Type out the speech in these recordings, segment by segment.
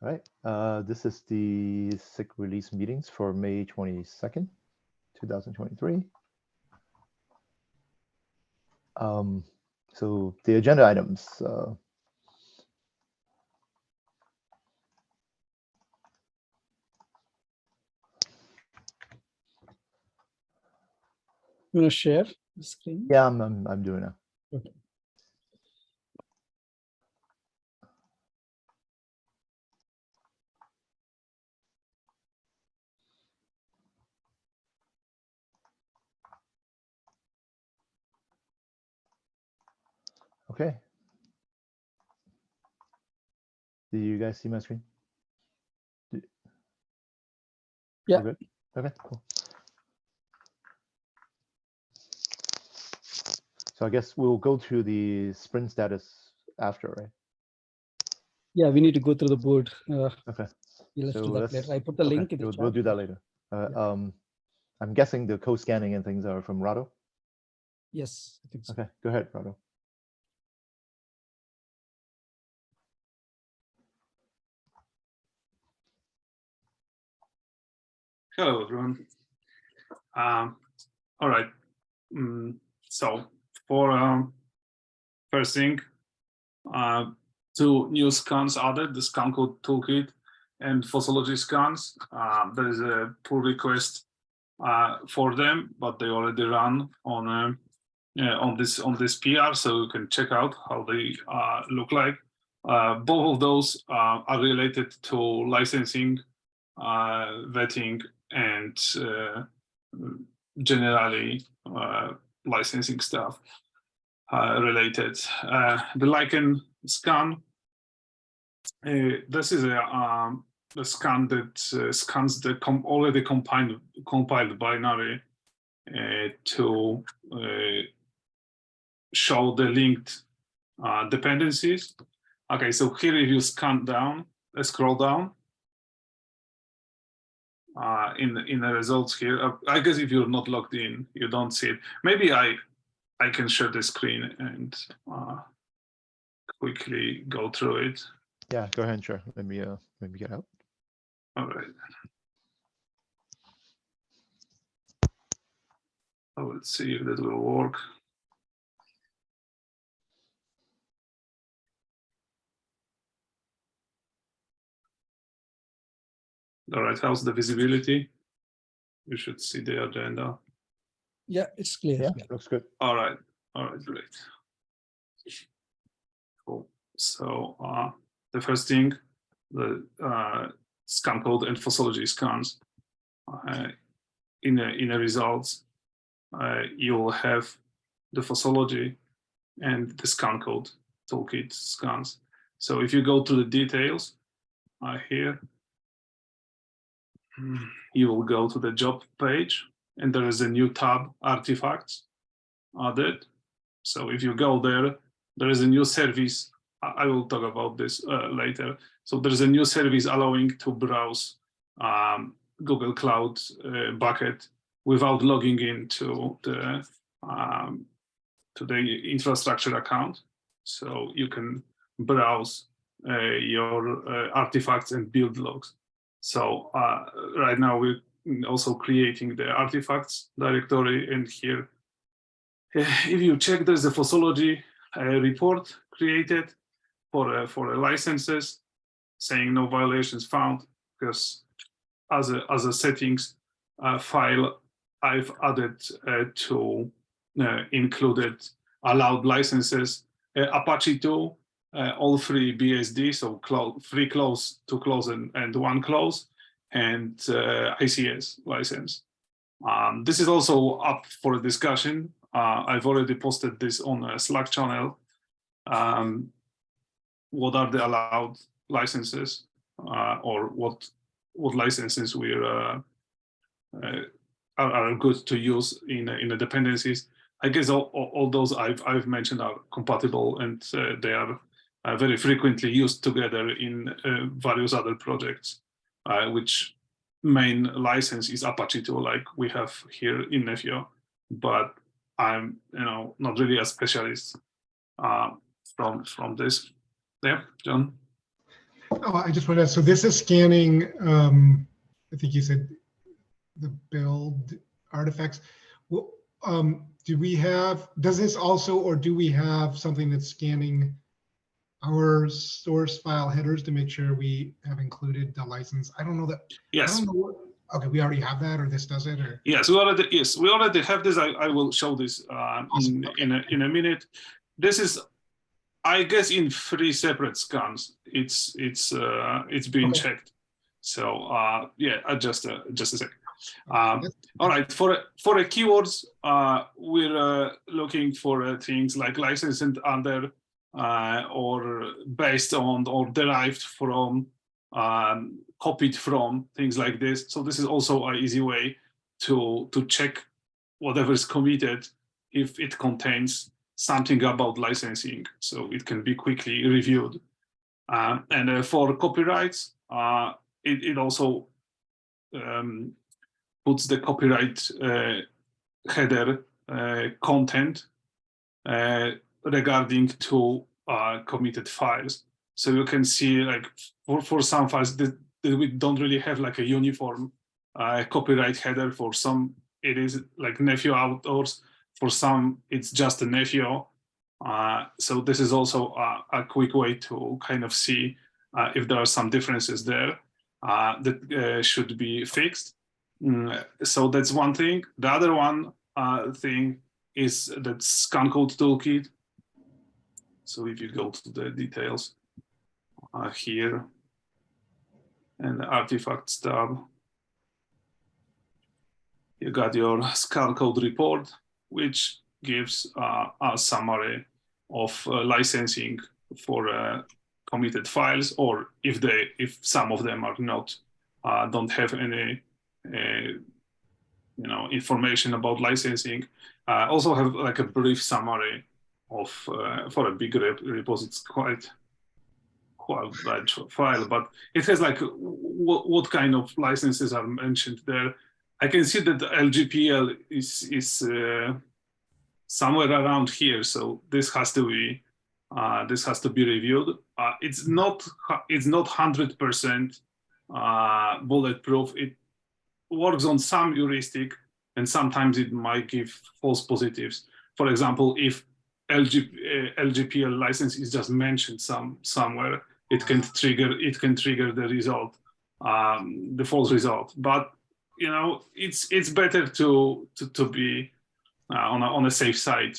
All right, this is the SIG release meetings for May 22nd, 2023. So the agenda items. You want to share the screen? Yeah, I'm doing it. Okay. Okay. Do you guys see my screen? Yeah. Good? Okay, cool. So I guess we'll go to the sprint status after, right? Yeah, we need to go through the board. Okay. Let's So do that later. I put the link in the chat. We'll do that later. I'm guessing the code scanning and things are from Rado. Yes, I think so. Okay, go ahead, Rado. Hello, everyone. All right. So for first thing, 2 new scans added: the scan code toolkit and fossology scans. There is a pull request for them, but they already run on this PR, so you can check out how they look like. Both of those are related to licensing, vetting, and generally licensing stuff related. The lichen scan, this is a scan that scans the already compiled binary to show the linked dependencies. Okay, so here if you scan down, scroll down, in the results here, I guess if you're not logged in, you don't see it. Maybe I can share the screen and quickly go through it. Yeah, go ahead and share. Let me get out. All right. Oh, let's see if that will work. All right, how's the visibility? You should see the agenda. Yeah, it's clear. Yeah, looks good. All right, great. Cool. So the first thing, the scan code and fossology scans. In the results, you will have the fossology and the scan code toolkit scans. So if you go to the details here, you will go to the job page, and there is a new tab, artifacts, added. So if you go there, there is a new service. I will talk about this later. So there is a new service allowing to browse Google Cloud bucket without logging into the infrastructure account. So you can browse your artifacts and build logs. So right now we're also creating the artifacts directory, and here, if you check, there's a fossology report created for licenses saying no violations found, because as a settings file, I've added to included allowed licenses, Apache 2, all 3 BSD, so 3 close, 2 close, and 1 close, and ICS license. This is also up for discussion. I've already posted this on a Slack channel. What are the allowed licenses, or what licenses are good to use in the dependencies? I guess all those I've mentioned are compatible, and they are very frequently used together in various other projects, which main license is Apache 2, like we have here in Nefio, but I'm not really a specialist from this. There, John. Oh, I just wanted to, so this is scanning, I think you said the build artifacts. Well, do we have, does this also, or do we have something that's scanning our source file headers to make sure we have included the license? I don't know that. Yes. I don't know what, okay, we already have that, or this does it, or? Yes, we already have this. I will show this Awesome. in a minute. This is, I guess, in 3 separate scans. It's being Okay. checked. So yeah, just a sec. All right, for a keywords, we're looking for things like licensed under or based on or derived from, copied from, things like this. So this is also an easy way to check whatever is committed if it contains something about licensing, so it can be quickly reviewed. And for copyrights, it also puts the copyright header content regarding to committed files. So you can see, like, for some files that we don't really have like a uniform copyright header. For some, it is like nephew authors. For some, it's just a nephew. So this is also a quick way to kind of see if there are some differences there that should be fixed. So that's one thing. The other one thing is that scan code toolkit. So if you go to the details here and the artifacts tab, you got your scan code report, which gives a summary of licensing for committed files, or if some of them are not, don't have any information about licensing. Also have like a brief summary of for a big repos. It's quite large file, but it has like what kind of licenses are mentioned there. I can see that the LGPL is somewhere around here, so this has to be reviewed. It's not 100% bulletproof. It works on some heuristic, and sometimes it might give false positives. For example, if LGPL license is just mentioned somewhere, it can trigger the result, the false result. But it's better to be on a safe side.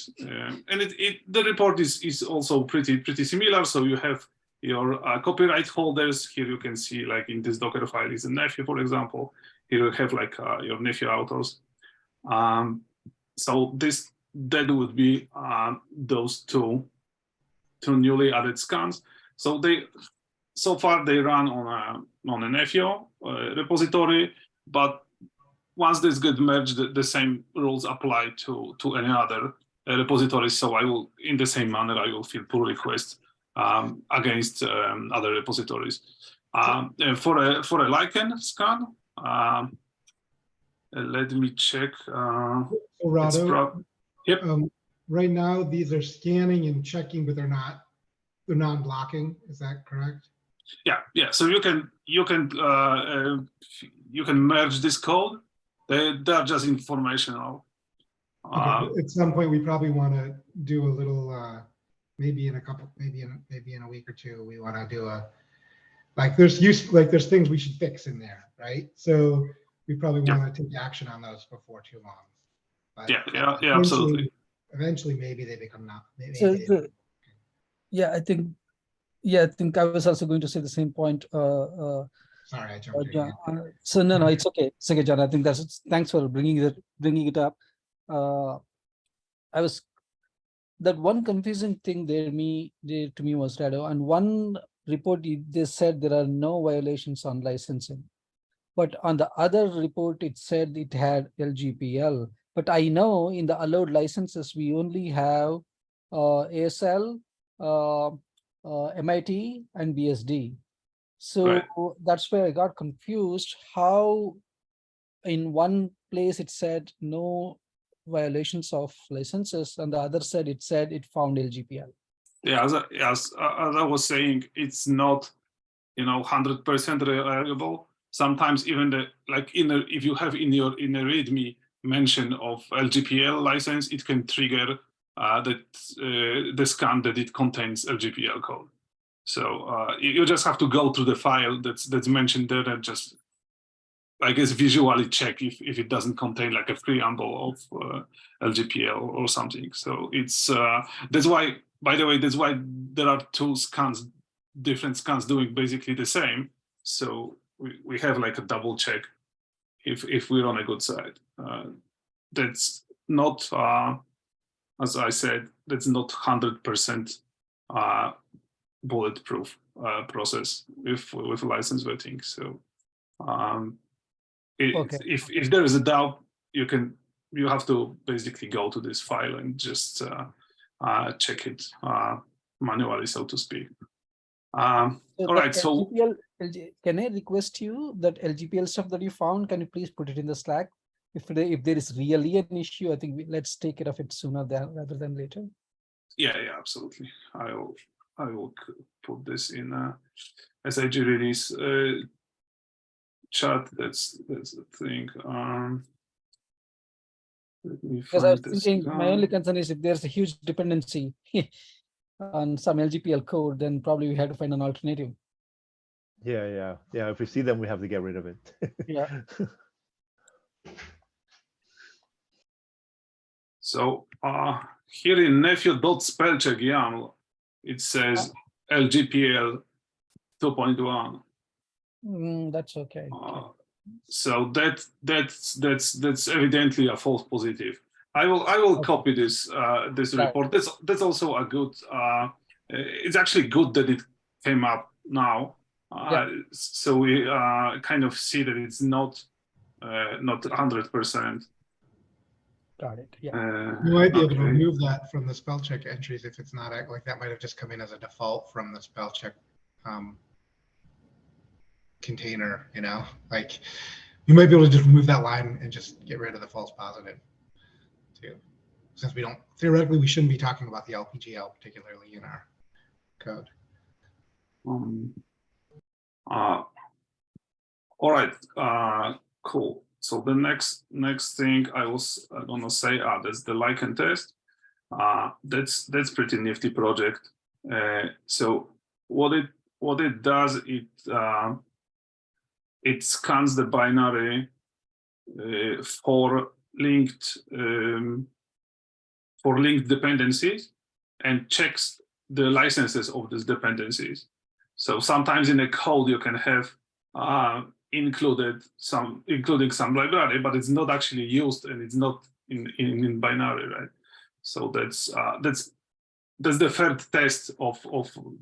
And the report is also pretty similar. So you have your copyright holders. Here you can see, like in this Docker file is a nephew, for example. Here you have like your nephew authors. So that would be those two newly added scans. So far they run on a nephew repository, but once this get merged, the same rules apply to any other repository. So I will, in the same manner, I will fill pull requests against other repositories. For a lichen scan, let me check. Rado, yep. Right now, these are scanning and checking, but they're non-blocking. Is that correct? Yeah. So you can merge this code. They're just informational. Okay. At some point, we probably want to do a little, maybe in a week or two, we want to do there's things we should fix in there, right? So we probably want to take action on those before too long. But yeah, absolutely. Eventually, maybe they become not. I think I was also going to say the same point. Sorry, I jumped in. So no, it's okay. It's okay, John. I think thanks for bringing it up. That one confusing thing to me was, Rado, and one report they said there are no violations on licensing, but on the other report it said it had LGPL. But I know in the allowed licenses we only have ASL, MIT, and BSD. So right. That's where I got confused. How in one place it said no violations of licenses, and the other said it found LGPL. Yeah, as I was saying, it's not 100% reliable. Sometimes even if you have in a README mention of LGPL license, it can trigger the scan that it contains LGPL code. So you just have to go through the file that's mentioned there and just, I guess, visually check if it doesn't contain like a preamble of LGPL or something. So it's that's why, by the way, that's why there are two scans, different scans doing basically the same. So we have like a double check if we're on a good side. That's not, as I said, that's not 100% bulletproof process with license vetting. So Okay. if there is a doubt, you have to basically go to this file and just check it manually, so to speak. All right, so can I request you that LGPL stuff that you found, can you please put it in the Slack? If there is really an issue, I think let's take care of it sooner rather than later. Yeah, absolutely. I will put this in SIG release chat. That's the thing. Let me Because I was find this. thinking, my only concern is if there's a huge dependency on some LGPL code, then probably we have to find an alternative. Yeah. If we see them, we have to get rid of it. Yeah. So here in nephew.spellcheck YAML, it says LGPL 2.1. That's okay. So that's evidently a false positive. I will copy this report. That's also a good. It's actually good that it came up now. So we kind of see that it's not 100%. Got it. Yeah. You might be able to remove that from the spell check entries if it's not like that. Might have just come in as a default from the spell check container. Like you might be able to just remove that line and just get rid of the false positive too. Since we don't, theoretically, we shouldn't be talking about the LPGL particularly in our code. All right, cool. So the next thing I was gonna say, that's the lichen test. That's pretty nifty project. So what it does, it scans the binary for linked dependencies and checks the licenses of these dependencies. So sometimes in a code you can have including some library, but it's not actually used and it's not in binary, right? So that's the third test of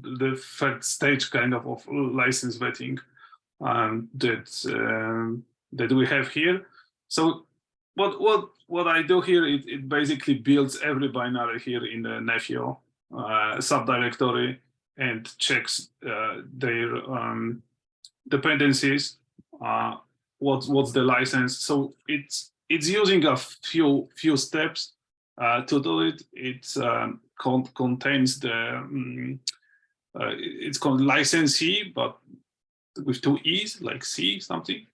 the third stage kind of license vetting that we have here. So what I do here, it basically builds every binary here in the nephew subdirectory and checks their dependencies. What's the license? So it's using a few steps to do it. It contains the it's called licensee, but with two E's, like C something.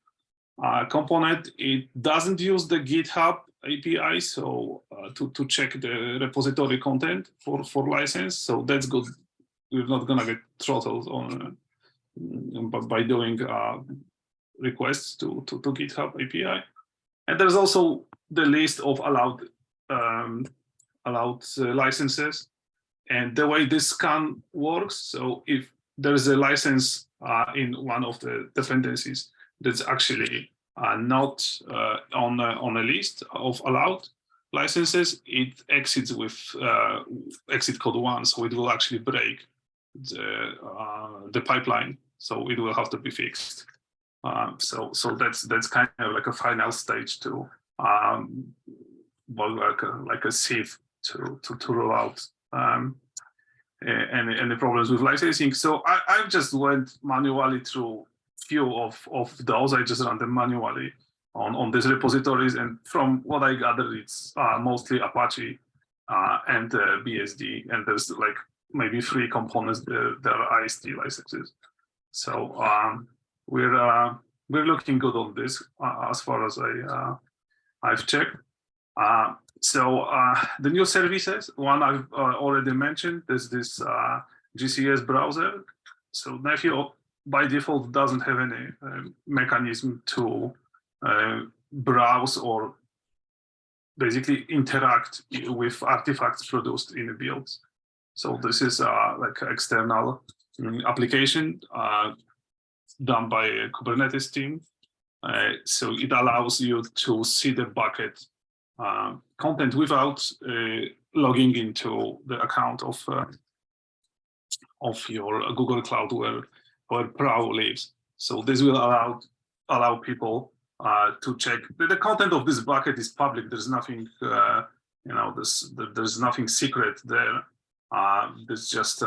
Component. It doesn't use the GitHub API, so to check the repository content for license. So that's good. We're not gonna get throttled on by doing requests to GitHub API. And there's also the list of allowed licenses. And the way this scan works, so if there's a license in one of the dependencies that's actually not on a list of allowed licenses, it exits with exit code 1, so it will actually break the pipeline, so it will have to be fixed. So that's kind of like a final stage to like a sieve to rule out any problems with licensing. So I just went manually through few of those. I just ran them manually on these repositories, and from what I gathered, it's mostly Apache and BSD, and there's like maybe 3 components that are IST licenses. So we're looking good on this as far as I've checked. So the new services, one I've already mentioned, is this GCS browser. So Nephew by default doesn't have any mechanism to browse or basically interact with artifacts produced in the builds. So this is like an external application done by a Kubernetes team. So it allows you to see the bucket content without logging into the account of your Google Cloud where Prow lives. So this will allow people to check the content of this bucket is public. There's nothing there's nothing secret there. There's just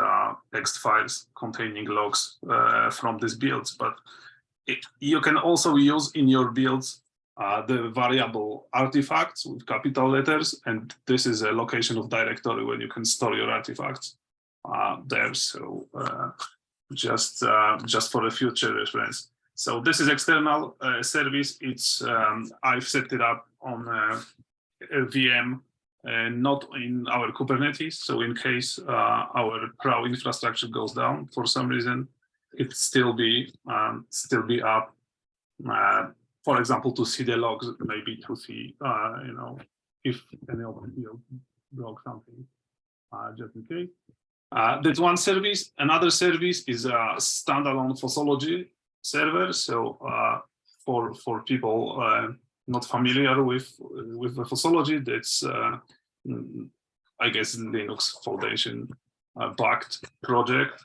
text files containing logs from these builds, but you can also use in your builds the variable artifacts with capital letters, and this is a location of directory where you can store your artifacts there. So just for a future reference. So this is external service. It's I've set it up on a VM, not in our Kubernetes. So in case our Prow infrastructure goes down for some reason, it still be up. For example, to see the logs, maybe to see if any of you broke something, just in case. That's one service. Another service is a standalone Fossology server. So for people not familiar with the Fossology, that's I guess Linux Foundation backed project,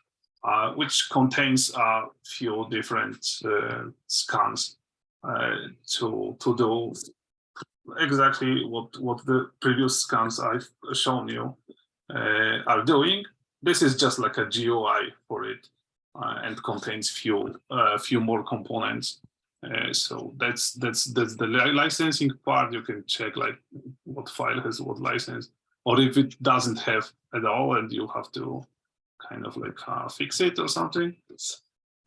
which contains a few different scans to do exactly what the previous scans I've shown you are doing. This is just like a GUI for it, and contains few more components. So that's the licensing part. You can check like what file has what license, or if it doesn't have at all, and you have to kind of like fix it or something.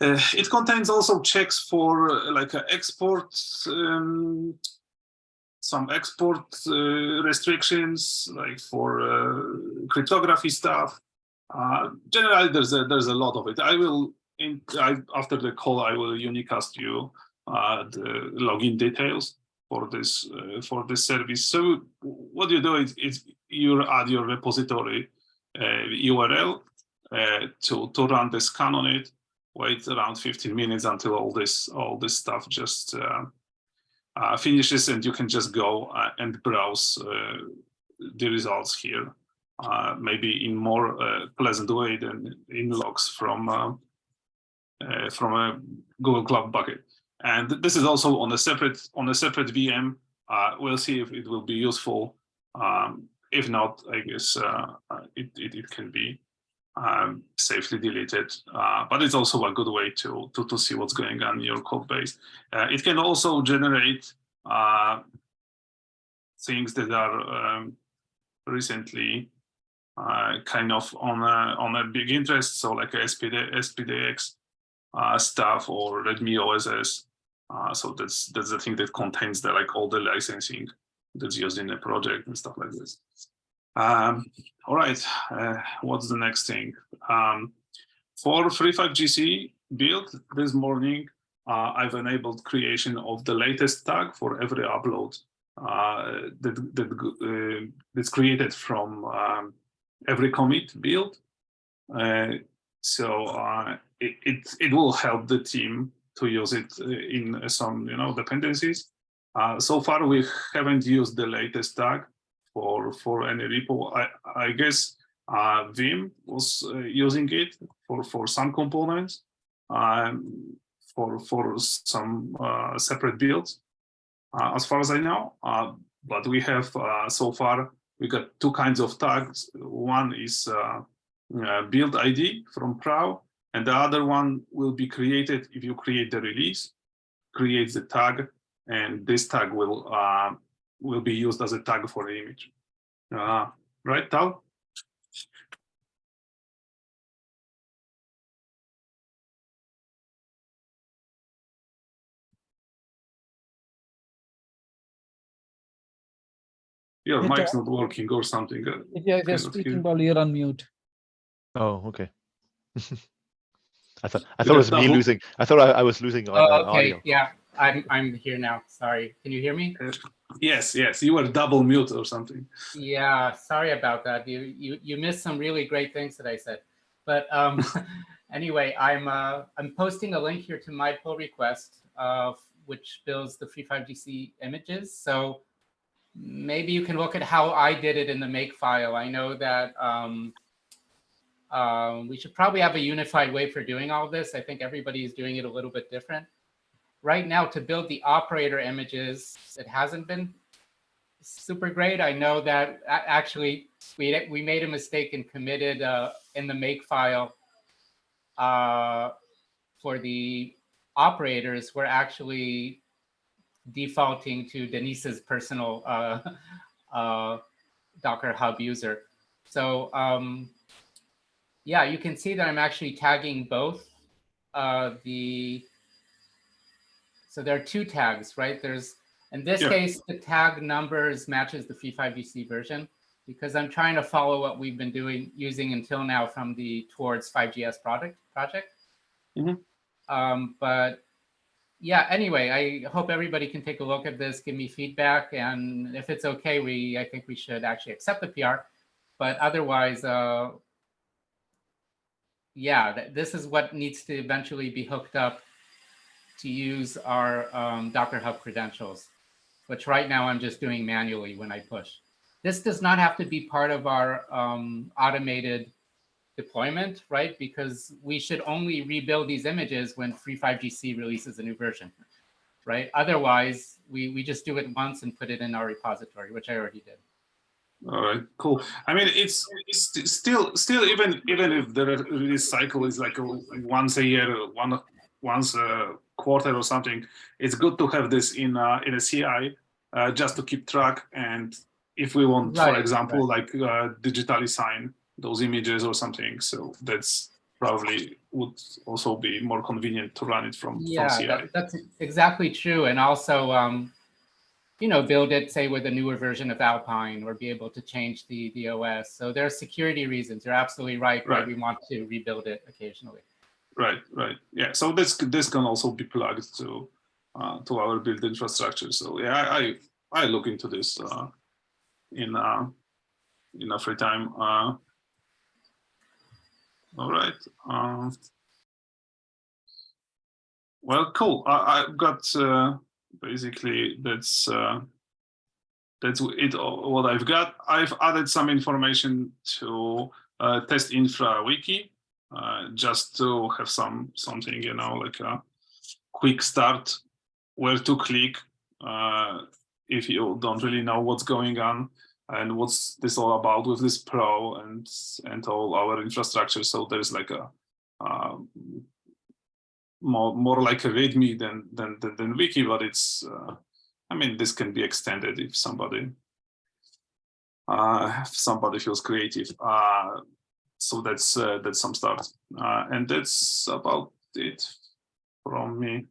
It contains also checks for like export, some export restrictions, like for cryptography stuff. Generally, there's a lot of it. After the call, I will unicast you the login details for this service. So what you do is you add your repository URL to run the scan on it. Wait around 15 minutes until all this stuff just finishes, and you can just go and browse the results here. Maybe in more pleasant way than in logs from a Google Cloud bucket. And this is also on a separate VM. We'll see if it will be useful. If not, I guess it can be safely deleted. But it's also a good way to see what's going on in your code base. It can also generate things that are recently kind of on a big interest, so like SPDX stuff or Readme OSS. So that's the thing that contains all the licensing that's used in the project and stuff like this. All right, what's the next thing? For 3.5GC build this morning, I've enabled creation of the latest tag for every upload that's created from every commit build. So it will help the team to use it in some dependencies. So far we haven't used the latest tag for any repo. I guess Vim was using it for some components, for some separate builds, as far as I know. But we have so far we got two kinds of tags. One is build ID from Prow, and the other one will be created if you create the release, creates the tag, and this tag will be used as a tag for the image. Right, Tal? Your It, mic's not working or something. If you're cannot speaking, hear. probably you're on mute. Oh, okay. I thought You it was have me double- losing. I thought I was losing on Oh, okay. audio. Yeah, I'm here now. Sorry. Can you hear me? Yes, you were double mute or something. Yeah, sorry about that. You missed some really great things that I said. But anyway, I'm posting a link here to my pull request which builds the free 5GC images. So maybe you can look at how I did it in the make file. I know that we should probably have a unified way for doing all this. I think everybody is doing it a little bit different. Right now, to build the operator images, it hasn't been super great. I know that actually we made a mistake and committed in the make file for the operators. We're actually defaulting to Denise's personal Docker Hub user. So yeah, you can see that I'm actually tagging both so there are two tags, right? There's, in this case, the tag numbers matches the free5gc version because I'm trying to follow what we've been using until now from the Towards 5GS project. But yeah, anyway, I hope everybody can take a look at this, give me feedback, and if it's okay, I think we should actually accept the PR. But otherwise, yeah, this is what needs to eventually be hooked up to use our Docker Hub credentials, which right now I'm just doing manually when I push. This does not have to be part of our automated deployment, right? Because we should only rebuild these images when free5gc releases a new version, right? Otherwise, we just do it once and put it in our repository, which I already did. All right, cool. I mean, it's still even if the release cycle is like once a year, once a quarter or something, it's good to have this in a CI just to keep track. And if we want, for example, like digitally sign those images or something, so that's probably would also be more convenient to run it from CI. That's exactly true. And also, you know, build it, say, with a newer version of Alpine or be able to change the OS. So there are security reasons. You're absolutely right. Why we want to rebuild it occasionally. Right. Yeah. So this can also be plugged to our build infrastructure. So yeah, I look into this in a free time. All right. Well, cool. I've got basically that's it. What I've got. I've added some information to test infra wiki just to have something, you know, like a quick start, where to click if you don't really know what's going on and what's this all about with this pro and all our infrastructure. So there's like a more like a README than wiki, but it's I mean, this can be extended if somebody feels creative. So that's some start, and that's about it from me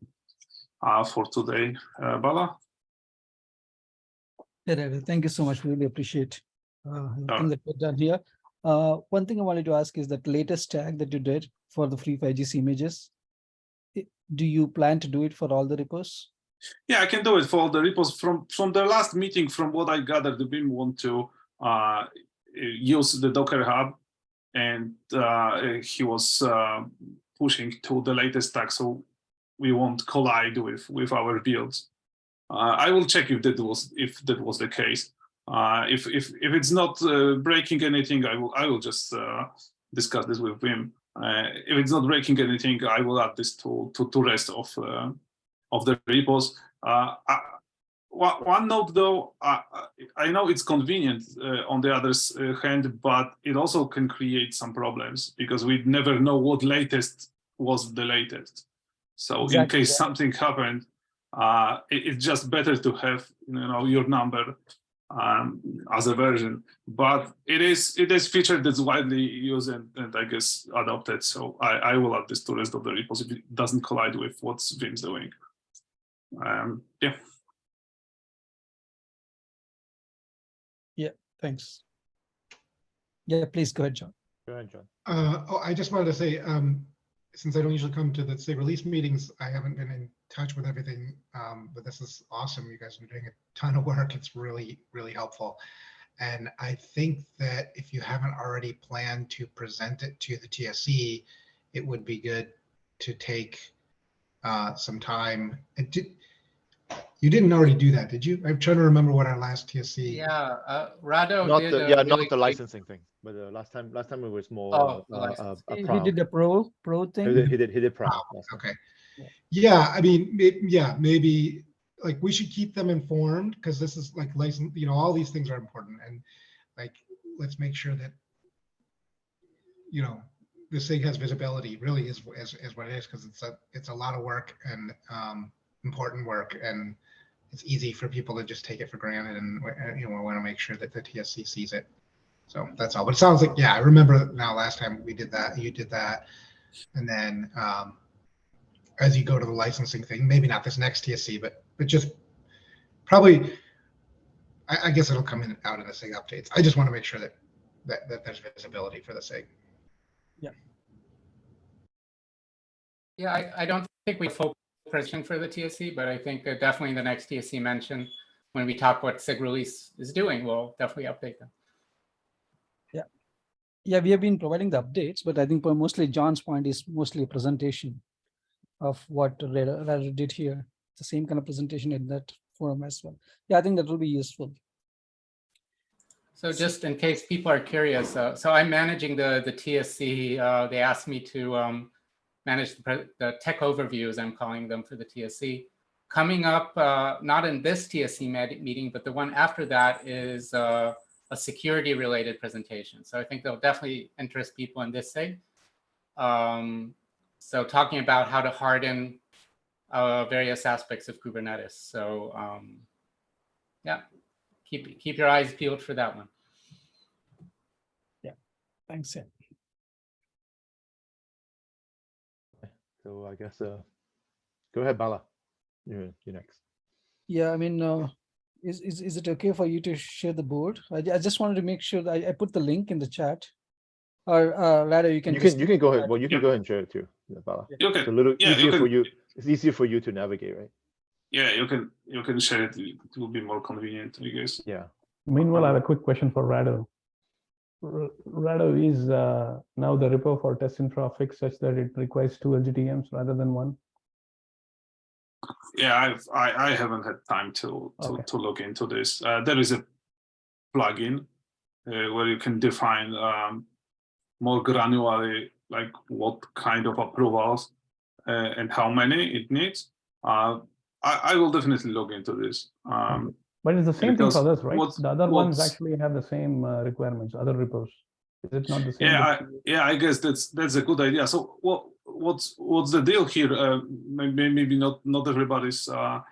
for today. Bala. Thank you so much. Really appreciate everything that we've done here. One thing I wanted to ask is that latest tag that you did for the free 5GC images. Do you plan to do it for all the repos? Yeah, I can do it for all the repos. From the last meeting, from what I gathered, the BIM want to use the Docker Hub, and he was pushing to the latest tag, so we won't collide with our builds. I will check if that was the case. If it's not breaking anything, I will just discuss this with BIM. If it's not breaking anything, I will add this to rest of the repos. One note though, I know it's convenient on the other hand, but it also can create some problems because we never know what latest was the latest. So in case something happened, it's just better to have, you know, your number as a version. But it is feature that's widely used and I guess adopted. So I will add this to the rest of the repos if it doesn't collide with what Vim's doing. Yeah. Thanks. Yeah, please go ahead, John. Go ahead, John. I just wanted to say, since I don't usually come to the SIG release meetings, I haven't been in touch with everything, but this is awesome. You guys are doing a ton of work. It's really, really helpful. And I think that if you haven't already planned to present it to the TSC, it would be good to take some time. You didn't already do that, did you? I'm trying to remember what our last TSC. Yeah, Rado Not did the a yeah, really not the great- licensing thing, but last time it was more Oh, the a license. He prom. did the pro thing. He did prom. last time. Okay. Yeah. Yeah, I mean, yeah, maybe like we should keep them informed because this is like license, you know, all these things are important, and like let's make sure that, you know, this thing has visibility, really is what it is, because it's a lot of work and important work, and it's easy for people to just take it for granted, and you know, we want to make sure that the TSC sees it. So that's all. But it sounds like, yeah, I remember now last time we did that, you did that, and then as you go to the licensing thing, maybe not this next TSC, but just probably, I guess it'll come out in the SIG updates. I just want to make sure that there's visibility for the SIG. Yeah, I don't think we full presentation for the TSC, but I think that definitely the next TSC mention, when we talk what SIG release is doing, we'll definitely update them. Yeah, we have been providing the updates, but I think mostly John's point is mostly a presentation of what Rado did here. The same kind of presentation in that forum as well. Yeah, I think that will be useful. So just in case people are curious, so I'm managing the TSC. They asked me to manage the tech overviews, I'm calling them, for the TSC. Coming up, not in this TSC meeting, but the one after that is a security-related presentation. So I think they'll definitely interest people in this SIG. So talking about how to harden various aspects of Kubernetes. So yeah, keep your eyes peeled for that one. Yeah, thanks. Yeah. So I guess go ahead, Bala. You're next. Yeah, I mean, is it okay for you to share the board? I just wanted to make sure that I put the link in the chat. Or Rado, you can go ahead. Well, you can go ahead and share it too, Bala. You It's a can, little yeah, easier for you. It's easier for you to navigate, right? yeah, you can share it. It will be more convenient, I guess. Yeah. Meanwhile, I have a quick question for Rado. Rado, is now the repo for test infra fixed such that it requires 2 LGTMs rather than 1? Yeah, I haven't had time to look into this. There is a plugin where you can define more granularly, like what kind of approvals and how many it needs. I will definitely look into this. But it's the same thing for because others, right? The other ones what's- actually have the same requirements, other repos. Is it not the same? Yeah, I guess that's a good idea. So what's the deal here? Maybe not everybody's on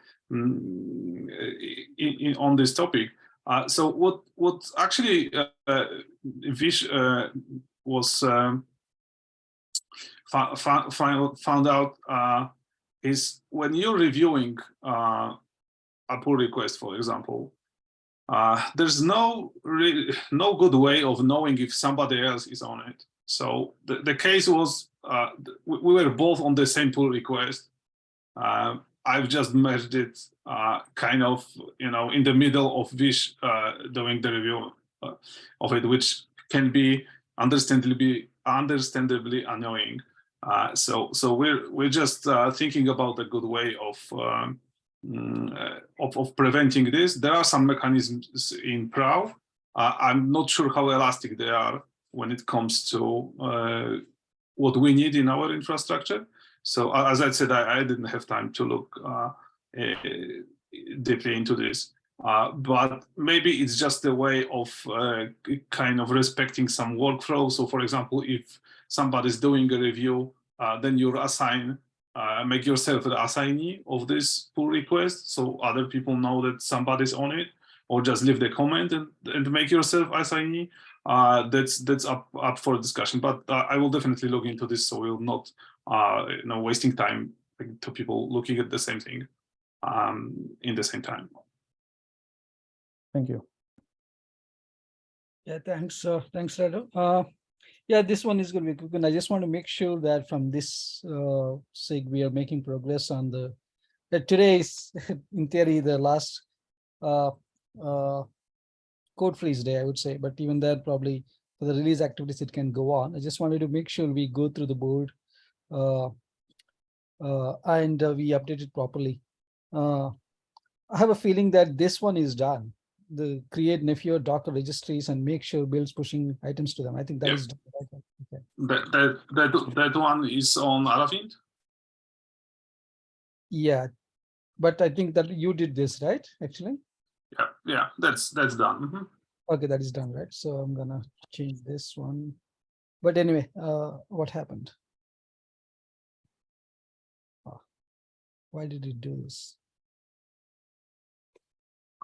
this topic. So what actually Vish was found out is when you're reviewing a pull request, for example, there's no good way of knowing if somebody else is on it. So the case was we were both on the same pull request. I've just merged it kind of, you know, in the middle of Vish doing the review of it, which can be understandably annoying. So we're just thinking about a good way of preventing this. There are some mechanisms in Prow. I'm not sure how elastic they are when it comes to what we need in our infrastructure. So as I said, I didn't have time to look deeply into this. But maybe it's just a way of kind of respecting some workflow. So for example, if somebody's doing a review, then you make yourself an assignee of this pull request, so other people know that somebody's on it, or just leave the comment and make yourself assignee. That's up for discussion. But I will definitely look into this, so we'll not wasting time to people looking at the same thing in the same time. Thank you. Yeah, thanks, Rado. Yeah, this one is going to be quick, and I just want to make sure that from this SIG we are making progress on the. That today is, in theory, the last code freeze day, I would say, but even that probably for the release activities it can go on. I just wanted to make sure we go through the board and we update it properly. I have a feeling that this one is done. The create Nephew Docker registries and make sure builds pushing items to them. I think that Yeah. is done. Okay. That one is on Aravind. Yeah, but I think that you did this, right? Actually, Yeah, that's done. Mhm. okay, that is done, right? So I'm gonna change this one. But anyway, what happened? Oh, why did it do this?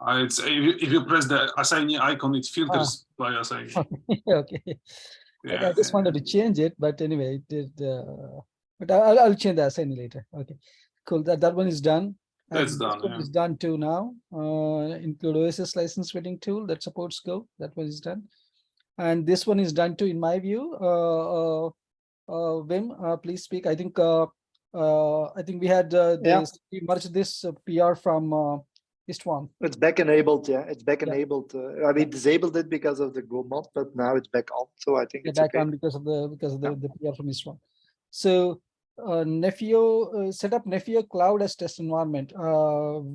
It's if you press the assignee icon, it filters by assignee. Okay. Yeah, I just wanted to change it, but anyway, it did. But I'll change the assignee later. Okay, cool. That one is done. That's And done, This one yeah. is done too now. Include OSS license fitting tool that supports Go. That one is done. And this one is done too, in my view. Wim, please speak. I think we had this. We merged this PR from Istvan. It's back enabled, yeah. It's back Yeah. enabled. We disabled it because of the Go mod, but now it's back on. So I think Yeah, it's back okay. on because of the PR from Istvan. So Nephew set up Nephew cloud as test environment.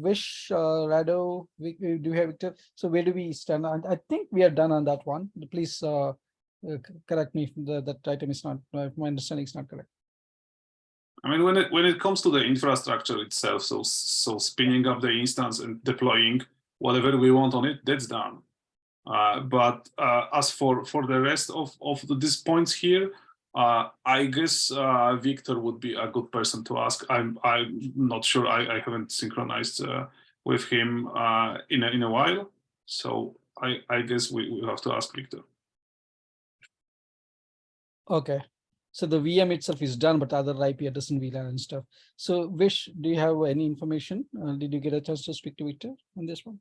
Wish Rado, do we have Victor? So where do we stand? I think we are done on that one. Please correct me if that item is not. If my understanding is not correct. I mean, when it comes to the infrastructure itself, so spinning up the instance and deploying whatever we want on it, that's done. But as for the rest of these points here, I guess Victor would be a good person to ask. I'm not sure. I haven't synchronized with him in a while, so I guess we will have to ask Victor. Okay. So the VM itself is done, but other IP address and VLAN and stuff. So Vish, do you have any information? Did you get a chance to speak to Victor on this one?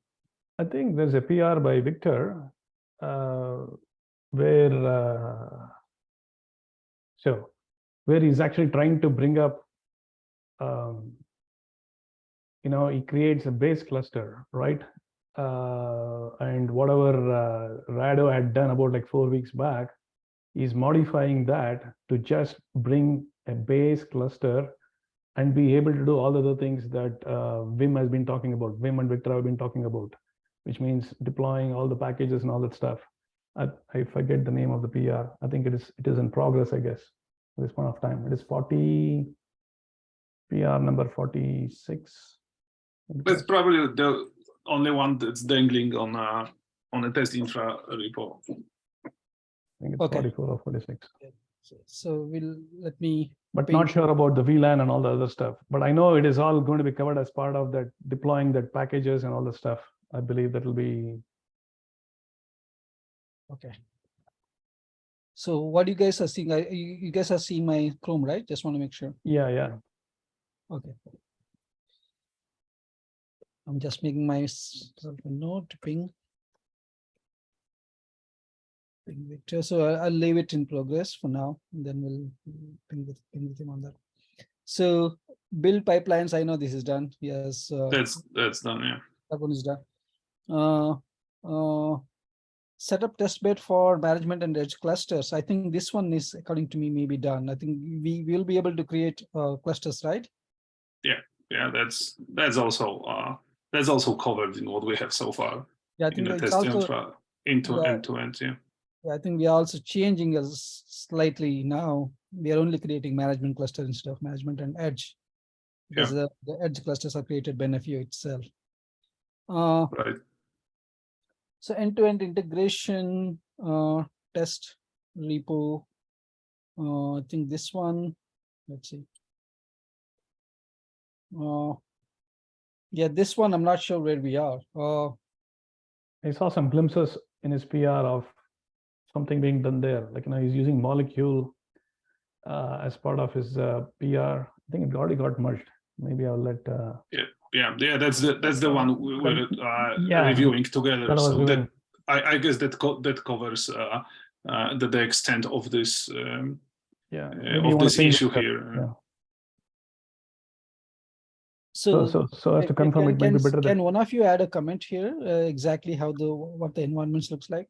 I think there's a PR by Victor where he's actually trying to bring up, he creates a base cluster, right? And whatever Rado had done about like 4 weeks back, is modifying that to just bring a base cluster and be able to do all the other things that Wim has been talking about, Wim and Victor have been talking about, which means deploying all the packages and all that stuff. I forget the name of the PR. I think it is in progress, I guess, at this point of time. It is PR number 46. That's probably the only one that's dangling on a test infra repo. I think it's Okay. 44 or 46. So let me. But not sure about the VLAN and all the other stuff. But I know it is all going to be covered as part of that deploying that packages and all the stuff. I believe that will be. Okay. So what you guys are seeing, you guys are seeing my Chrome, right? Just want to make sure. Yeah. Okay. I'm just making myself a note, ping Victor. So I'll leave it in progress for now, and then we'll ping with him on that. So build pipelines, I know this is done. Yes. That's done, yeah. That one is done. Set up testbed for management and edge clusters. I think this one is, according to me, maybe done. I think we will be able to create clusters, right? Yeah, that's also covered in what we have so far. Yeah, I in think the it's test also infra into yeah. end-to-end, yeah. I think we are also changing slightly now. We are only creating management cluster instead of management and edge, because the edge clusters are created by Nephew itself. Right. So end-to-end integration test repo. I think this one. Let's see. Yeah, this one I'm not sure where we are. I saw some glimpses in his PR of something being done there. Like, he's using molecule as part of his PR. I think it already got merged. Maybe I'll let. Yeah. That's the one we're reviewing together. That So I guess that covers the extent of this Yeah. of this issue here. Yeah. So, So as to confirm, it might be better that can one of you add a comment here, exactly how what the environments looks like?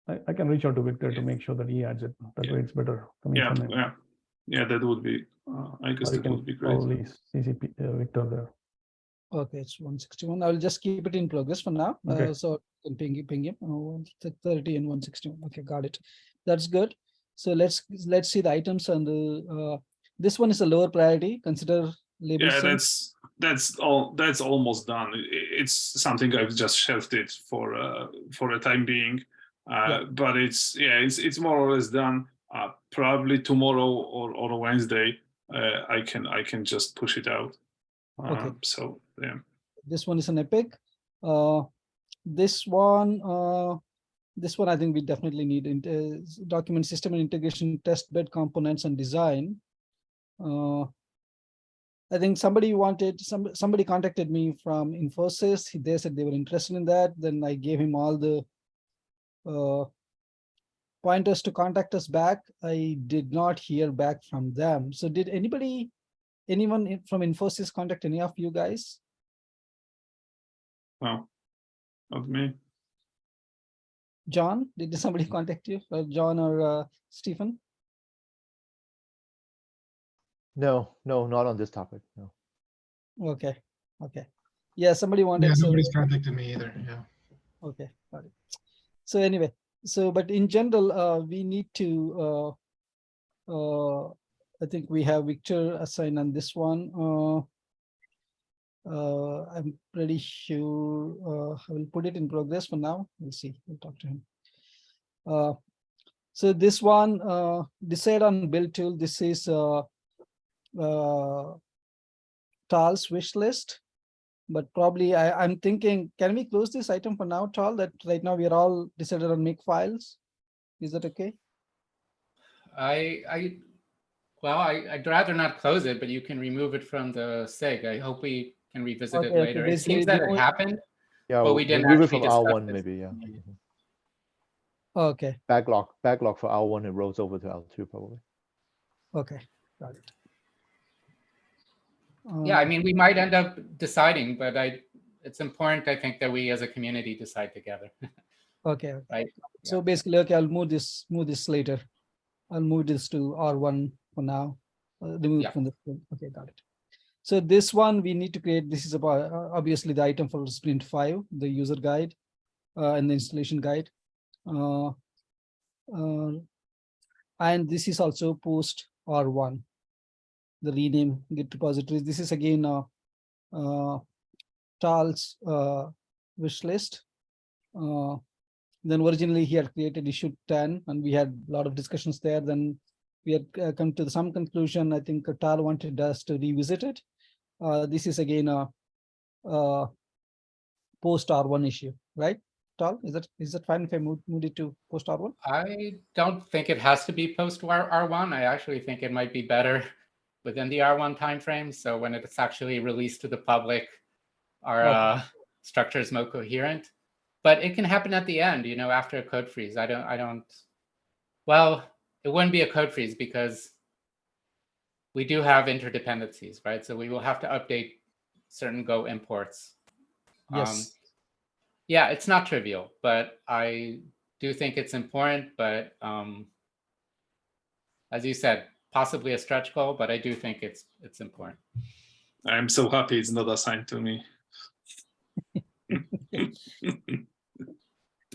I can reach out to Victor to make sure that he adds it. That way it's better coming Yeah, from him. yeah, that would be. I guess Or you that can would be great. probably CC Victor there. Okay, it's 161. I will just keep it in progress for now. Okay. So you can ping him. 30 and 161. Okay, got it. That's good. So let's see the items, and this one is a lower priority. Consider label. Yeah, sync. that's almost done. It's something I've just shelved it for a time being, but it's more or less done. Probably tomorrow or Wednesday, I can just push it out. Okay. So yeah. This one is an epic. This one I think we definitely need document system and integration, test bed components and design. I think somebody contacted me from Infosys. They said they were interested in that. Then I gave him all the pointers to contact us back. I did not hear back from them. So did anyone from Infosys contact any of you guys? Well, not me. John, did somebody contact you? John or Stephen? No, not on this topic. No. Okay. Yeah, somebody wanted. Yeah, So nobody's contacted me either. Yeah. okay, got it. So anyway, but in general, we need to. I think we have Victor assigned on this one. I'm pretty sure I will put it in progress for now. We'll see. We'll talk to him. So this one, decide on build tool. This is Tal's wish list, but probably I'm thinking, can we close this item for now, Tal? That right now we are all decided on make files. Is that okay? Well, I'd rather not close it, but you can remove it from the SIG. I hope we can revisit it later. It seems that it happened, Yeah, but we didn't remove it actually from discuss R1 it. maybe. Yeah. Okay. Backlog for R1 and rolls over to R2 probably. Okay, got it. Yeah, I mean, we might end up deciding, but it's important, I think, that we as a community decide together. Okay. Right. So basically, okay, I'll move this later. I'll move this to R1 for now. Remove it from the. Okay, got it. So this one we need to create. This is about obviously the item for sprint 5, the user guide and the installation guide. And this is also post R1, the rename Git repositories. This is again Tal's wish list. Then originally he had created issue 10 and we had a lot of discussions there. Then we had come to some conclusion. I think Tal wanted us to revisit it. This is again a post R1 issue, right? Tal, is that fine if I move it to post R1? I don't think it has to be post R1. I actually think it might be better within the R1 timeframe. So when it's actually released to the public, our structure is more coherent. But it can happen at the end, after a code freeze. Well, it wouldn't be a code freeze because we do have interdependencies, right? So we will have to update certain Go imports. Yes. Yeah, it's not trivial, but I do think it's important. But as you said, possibly a stretch goal, but I do think it's important. I'm so happy it's not assigned to me.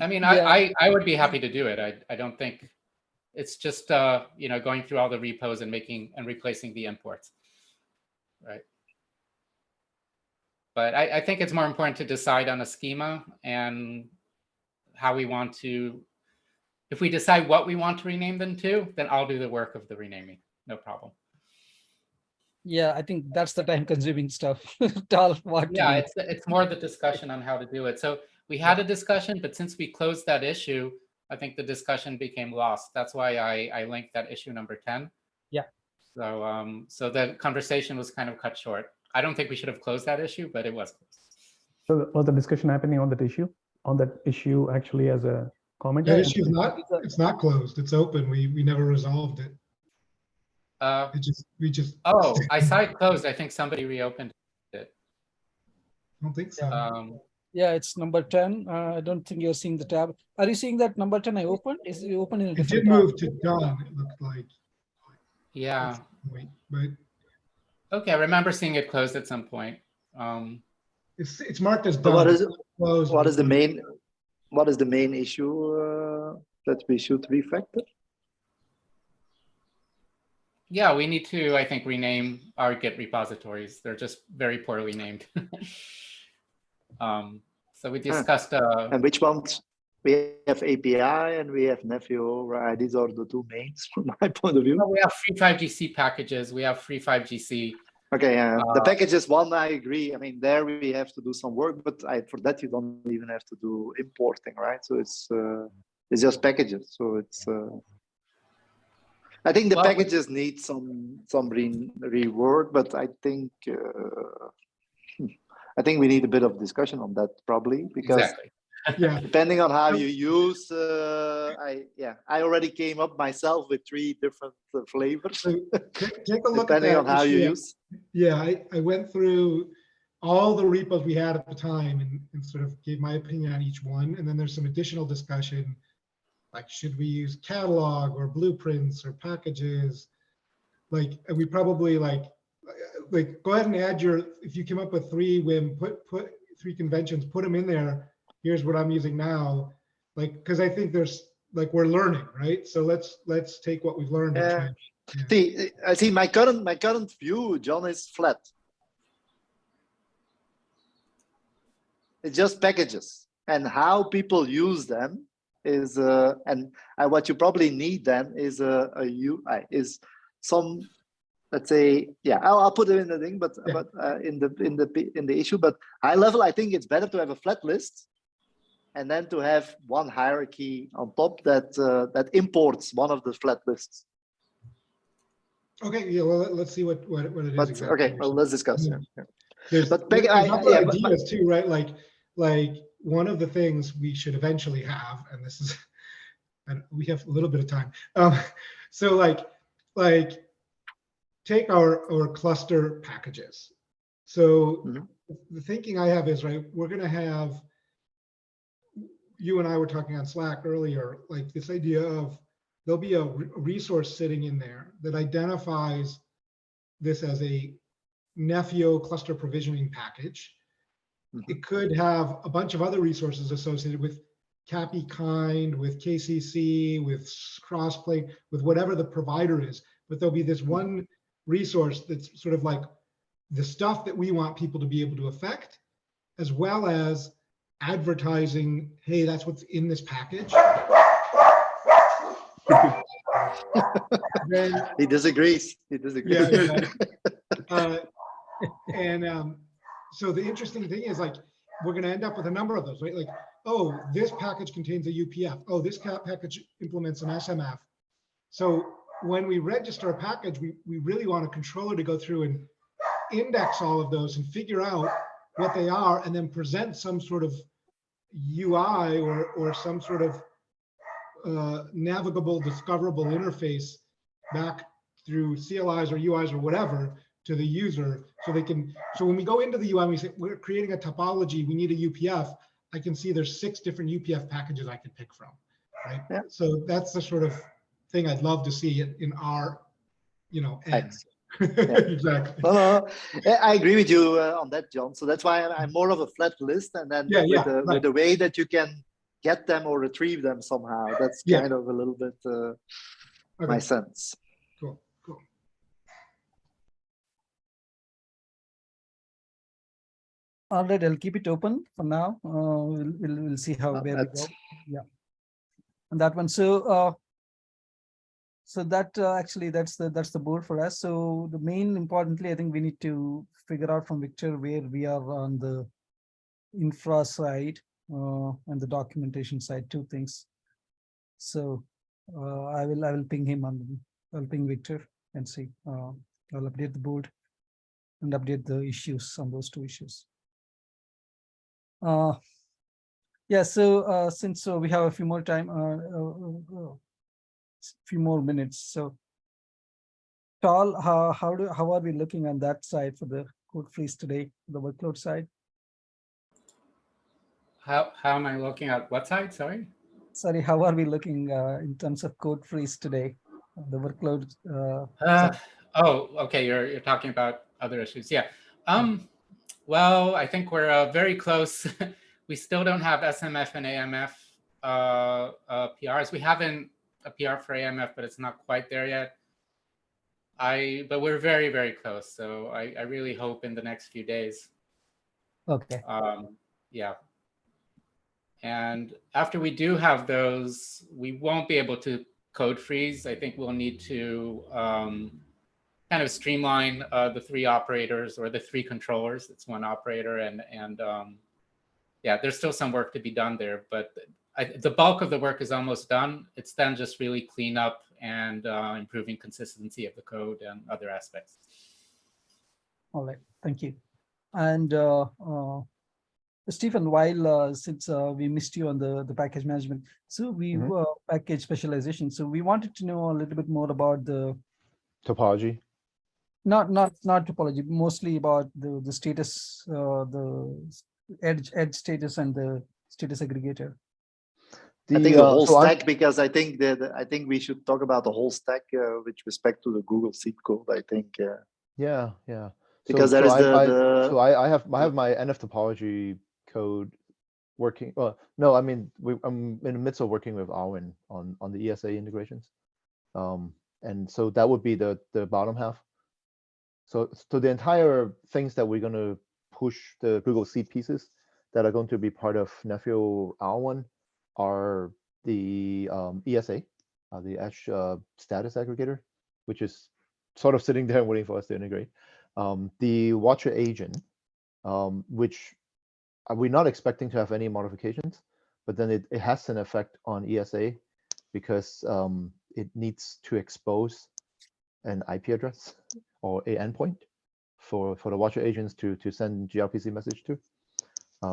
I mean, I would be happy to do it. I don't think it's just going through all the repos and replacing the imports, right? But I think it's more important to decide on a schema and how we want to. If we decide what we want to rename them to, then I'll do the work of the renaming. No problem. Yeah, I think that's the time-consuming stuff. Tal, what? Yeah, it's more the discussion on how to do it. So we had a discussion, but since we closed that issue, I think the discussion became lost. That's why I linked that issue number 10. Yeah. So so the conversation was kind of cut short. I don't think we should have closed that issue, but it was closed. So was the discussion happening on that issue? on that issue actually as a comment? That Yeah, issue is not, it's not closed. It's open. We never resolved it. We just, I Oh, I saw it closed. I think somebody reopened it. don't think so. yeah, it's number 10. I don't think you're seeing the tab. Are you seeing that number 10 I opened? Is it open in a It different did tab? move to done, it looked like. Yeah. Wait, but Okay, I remember seeing it closed at some point. it's marked as But done. what is Closed. what is the main issue that we should refactor? Yeah, we need to, I think, rename our Git repositories. They're just very poorly named. So we discussed. And which ones? We have API and we have Nephew, right? These are the two mains from my point of view. We have free 5GC packages. We have free 5GC. Okay, the packages one, I agree. I mean, there we have to do some work, but for that you don't even have to do importing, right? So it's just packages. So it's. I think the packages need some rework, but I think we need a bit of discussion on that probably because. Exactly. Yeah. Depending on how you use, I already came up myself with 3 different flavors. So take a look depending at on how you issue. use. Yeah, I went through all the repos we had at the time and sort of gave my opinion on each one. And then there's some additional discussion, like should we use catalog or blueprints or packages? Like, and we probably like go ahead and add your, if you came up with 3 WIM, put 3 conventions, put them in there. Here's what I'm using now. Like, because I think there's like, we're learning, right? So let's take what we've learned. And try, yeah. See, I see my current view, John, is flat. It's just packages, and how people use them is and what you probably need then is a UI, is some, let's say, yeah, I'll put it in the thing, but in the issue, but high level, I think it's better to have a flat list and then to have one hierarchy on top that imports one of the flat lists. Okay, yeah, well, let's see what it is. But exactly. okay, well, let's discuss. Yeah. There's But other ideas too, right? Like one of the things we should eventually have, and this is, and we have a little bit of time. So like take our cluster packages. So the thinking I have is, right, we're going to have, you and I were talking on Slack earlier, like this idea of there'll be a resource sitting in there that identifies this as a Nephew cluster provisioning package. It could have a bunch of other resources associated with CAPI kind, with KCC, with Crossplay, with whatever the provider is. But there'll be this one resource that's sort of like the stuff that we want people to be able to affect, as well as advertising, hey, that's what's in this package. Then, he disagrees. He disagrees. Yeah. So the interesting thing is, like, we're going to end up with a number of those, right? Like, oh, this package contains a UPF. Oh, this package implements an SMF. So when we register a package, we really want a controller to go through and index all of those and figure out what they are, and then present some sort of UI or some sort of navigable, discoverable interface back through CLIs or UIs or whatever to the user, so they can, so when we go into the UI and we say we're creating a topology, we need a UPF, I can see there's 6 different UPF packages I can pick from, right? Yeah. So that's the sort of thing I'd love to see in our, end. Exactly. No, I agree with you on that, John. So that's why I'm more of a flat list, and then with the way that you can get them or retrieve them somehow. That's kind of a little bit my sense. Cool. All right, I'll keep it open for now. We'll see where we go. Yeah, and that one. So that actually that's the board for us. So the main importantly, I think we need to figure out from Victor where we are on the infra side and the documentation side, 2 things. So I will ping him I'll ping Victor and see. I'll update the board and update the issues on those 2 issues. Yeah, so since we have a few more few more minutes, so Tal, how are we looking on that side for the code freeze today, the workload side? How am I looking at what side? Sorry. Sorry, how are we looking in terms of code freeze today, the workload? Oh, okay. You're talking about other issues. Yeah. Well, I think we're very close. We still don't have SMF and AMF PRs. We haven't a PR for AMF, but it's not quite there yet. But we're very, very close. So I really hope in the next few days. Okay. Yeah. And after we do have those, we won't be able to code freeze. I think we'll need to kind of streamline the 3 operators or the 3 controllers. It's 1 operator, and yeah, there's still some work to be done there, but the bulk of the work is almost done. It's then just really clean up and improving consistency of the code and other aspects. All right, thank you. And Stephen, while since we missed you on the package management, so we package specialization. So we wanted to know a little bit more about the Topology. Not topology, mostly about the status, the edge status and the status aggregator. I think the whole stack, because I think that we should talk about the whole stack with respect to the Google Seed code. I think. Yeah. Because so, there is I have my NF topology code working. Well, no, I mean I'm in the midst of working with Arwen on the ESA integrations, and so that would be the bottom half. So the entire things that we're going to push the Google Seed pieces that are going to be part of Nephew R1 are the ESA, the Edge status aggregator, which is sort of sitting there and waiting for us to integrate. The Watcher agent, which we're not expecting to have any modifications, but then it has an effect on ESA because it needs to expose an IP address or a endpoint for the Watcher agents to send gRPC message to.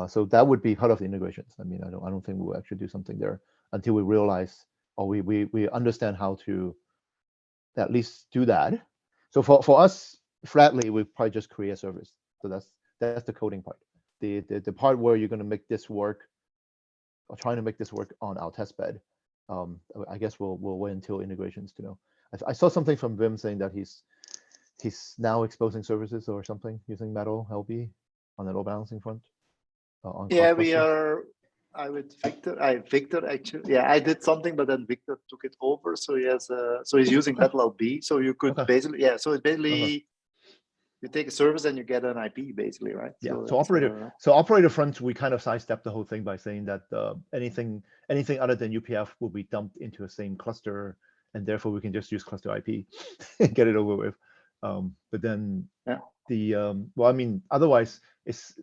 So that would be part of the integrations. I mean, I don't think we'll actually do something there until we realize or we understand how to at least do that. So for us, flatly, we probably just create a service. So that's the coding part. The part where you're going to make this work or trying to make this work on our test bed. I guess we'll wait until integrations to know. I saw something from Vim saying that he's now exposing services or something using Metal LB on the load balancing front. Yeah, we are. I with Victor actually. Yeah, I did something, but then Victor took it over. So he has. So he's using Metal LB. So you could basically, yeah. So it's basically you take a service and you get an IP, basically, right? Yeah. So operator front, we kind of sidestepped the whole thing by saying that anything other than UPF will be dumped into the same cluster, and therefore we can just use cluster IP and get it over with. But then well, I mean, otherwise it's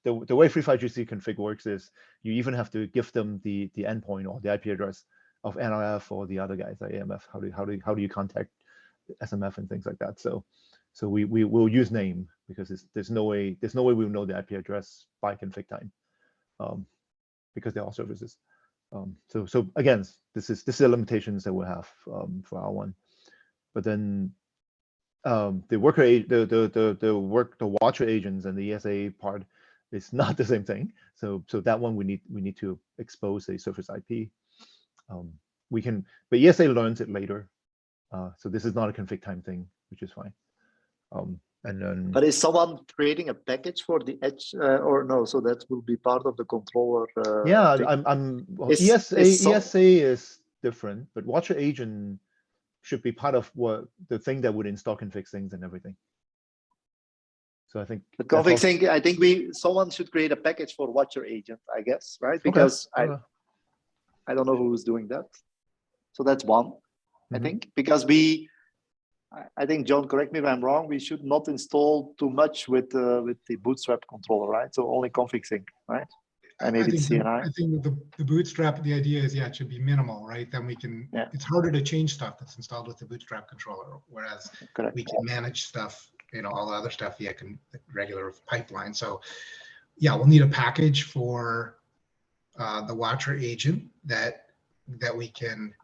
the way 3.5GC config works is you even have to give them the endpoint or the IP address of NRF or the other guys like AMF. How do you contact SMF and things like that? So we will use name because there's no way we'll know the IP address by config time, because they're all services. So again, this is the limitations that we have for R1. But then the Watcher agents and the ESA part is not the same thing. So that one we need to expose a surface IP. But ESA learns it later. So this is not a config time thing, which is fine. And then. But is someone creating a package for the edge or no? So that will be part of the controller. Yeah, thing. ESA is different, but Watcher agent should be part of the thing that would install config things and everything. So I think the config thing. I think someone should create a package for Watcher agent, I guess, right? Because I don't know who's doing that. So that's one, I think, because I think, John, correct me if I'm wrong, we should not install too much with the Bootstrap controller, right? So only config sync, right? And maybe CNI. I think the Bootstrap, the idea is, it should be minimal, right? Then we can, it's harder to change stuff that's installed with the Bootstrap controller, whereas we can manage stuff, all the other stuff regular pipeline. So yeah, we'll need a package for the Watcher agent that we can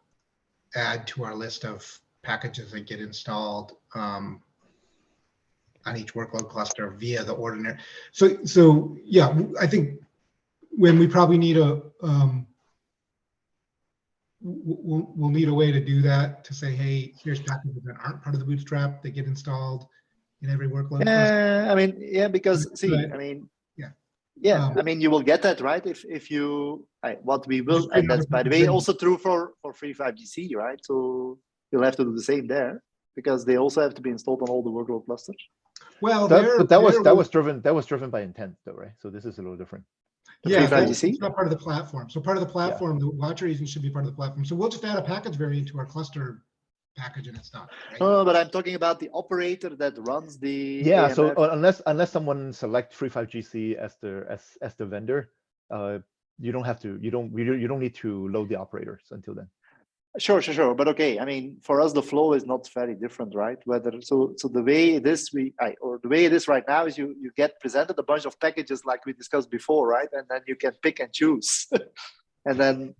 add to our list of packages that get installed on each workload cluster via the ordinary. So yeah, I think when we probably need a we'll need a way to do that, to say, hey, here's packages that aren't part of the Bootstrap that get installed in every workload cluster. I mean, yeah, because see, Right. I mean, Yeah. yeah, I mean, you will get that, right? If you, what we will, Just create and that's by the way another also true for Free5GC, right? So you'll have to do the same there, because they also have to be installed on all the workload clusters. Well, But that was driven by intent, though, right? So this is a little different. yeah, Free5GC? it's not part of the platform. So part of the platform, the Watcher agent should be part of the platform. So we'll just add a package variant to our cluster package and it's done. Right? No, but I'm talking about the operator that runs the Yeah. So AMF. unless someone select Free5GC as the vendor, you don't have to. You don't need to load the operators until then. Sure. But okay, I mean, for us, the flow is not very different, right? Whether so the way it is, or the way it is right now is you get presented a bunch of packages like we discussed before, right? And then you can pick and choose, and then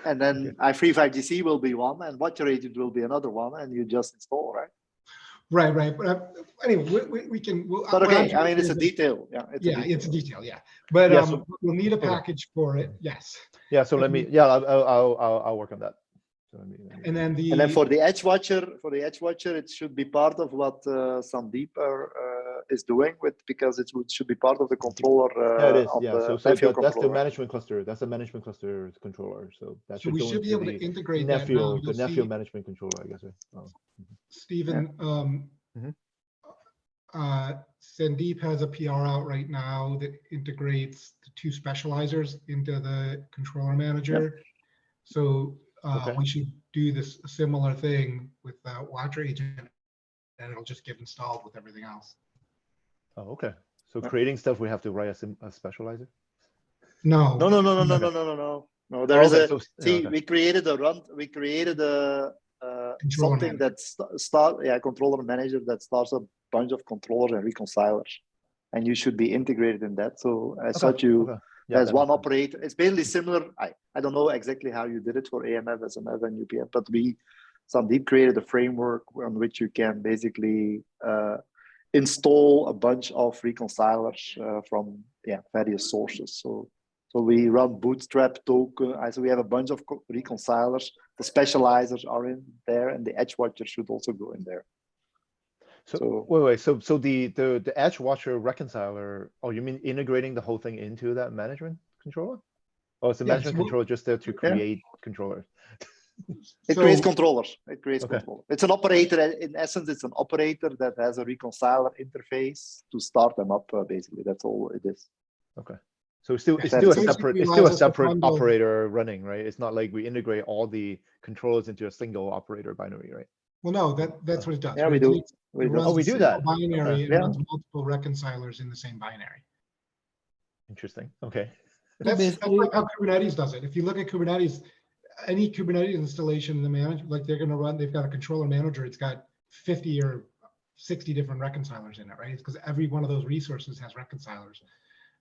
Free5GC will be one, and Watcher agent will be another one, and you just install, right? Right. But anyway, we can. But okay, I mean, it's a detail. Yeah, it's a detail. Yeah, but Yeah, so, we'll need a package for it. Yes. Yeah. So let me. Yeah, I'll work on that. So and then for the Edge Watcher, it should be part of what Sandeep is doing with, because it should be part of the controller. Yeah, it is. Yeah, that's the controller. management cluster. That's the management cluster controller. So that we should be able to integrate that now. The Nephew management controller, I guess. Right? Oh. Stephen, Sandeep has a PR out right now that integrates the two specializers into the controller manager. Yep. So we should do this similar thing with Watcher agent, and it'll just get installed with everything else. Oh, okay. So creating stuff, we have to write a specializer? No. No, there is a, we created something that controller manager that starts a bunch of controllers and reconcilers, and you should be integrated in that. So as such, as one operator, it's basically similar. I don't know exactly how you did it for AMF, SMF, and UPF, but Sandeep created a framework on which you can basically install a bunch of reconcilers from various sources. So we run Bootstrap token. So we have a bunch of reconcilers. The specializers are in there, and the Edge Watcher should also go in there. So wait. So the Edge Watcher reconciler. Oh, you mean integrating the whole thing into that management controller? Oh, it's a management controller just there to create controllers. It creates controllers. It's an operator. In essence, it's an operator that has a reconciler interface to start them up. Basically, that's all it is. Okay. So it's still a separate operator running, right? It's not like we integrate all the controllers into a single operator binary, right? Well, no, that's what it does. Yeah, we do. We do that. Binary and runs multiple reconcilers in the same binary. Interesting. Okay. That's like how Kubernetes does it. If you look at Kubernetes, any Kubernetes installation, the manager, like they've got a controller manager. It's got 50 or 60 different reconcilers in it, right? It's because every one of those resources has reconcilers,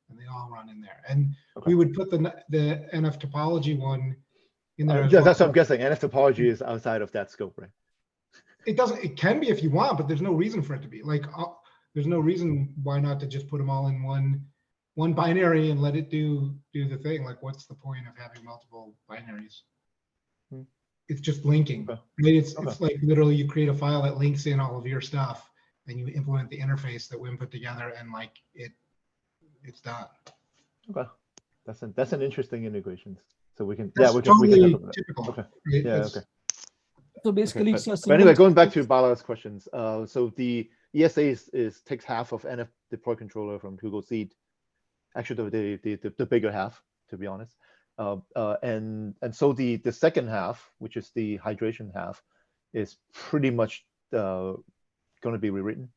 and they all run in there. And we would put the NF topology one in there. That's what I'm guessing. NF topology is outside of that scope, right? It can be if you want, but there's no reason for it to be. Like, there's no reason why not to just put them all in one binary and let it do the thing. Like, what's the point of having multiple binaries? It's just linking. It's like literally you create a file that links in all of your stuff, and you implement the interface that Wim put together, and like it's done. Okay, that's an interesting integration. So we can totally typical. Okay. Right? Yeah. Okay. So basically, but anyway, going back to Bala's questions. So the ESA takes half of NF deploy controller from Google Seed. Actually, the bigger half, to be honest. And so the second half, which is the hydration half, is pretty much going to be rewritten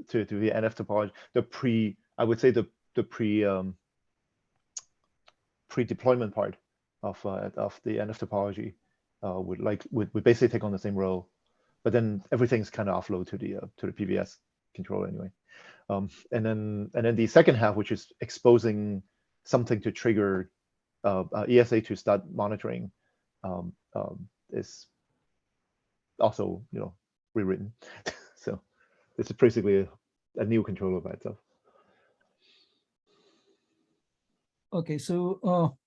to the NF topology. I would say the pre-deployment part of the NF topology would basically take on the same role, but then everything's kind of offload to the PBS controller anyway. And then the second half, which is exposing something to trigger ESA to start monitoring is also, rewritten. So this is basically a new controller by itself. Okay, so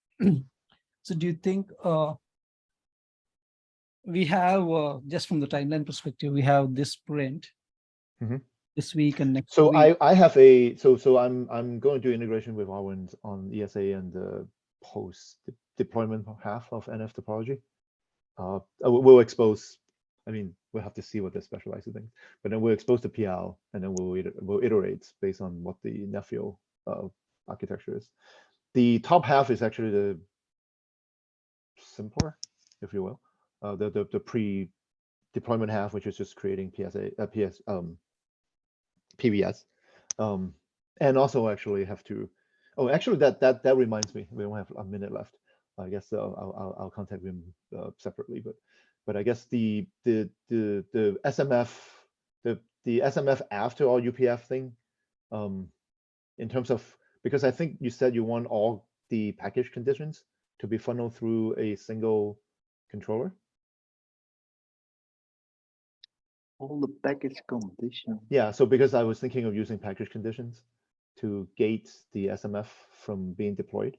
so do you think we have just from the timeline perspective, we have this sprint this week and next So week? I have a so I'm going to do integration with Arwen on ESA and the post deployment half of NF topology. We'll expose. I mean, we'll have to see what the specialized things, but then we'll expose the PL and then we'll iterate based on what the Nephew architecture is. The top half is actually the simpler, if you will, the pre-deployment half, which is just creating PVS, and also actually have to. Oh, actually, that reminds me, we only have a minute left. I guess I'll contact him separately, but I guess the SMF the SMF after all UPF thing, in terms of, because I think you said you want all the package conditions to be funneled through a single controller. All the package conditions. Yeah, so because I was thinking of using package conditions to gate the SMF from being deployed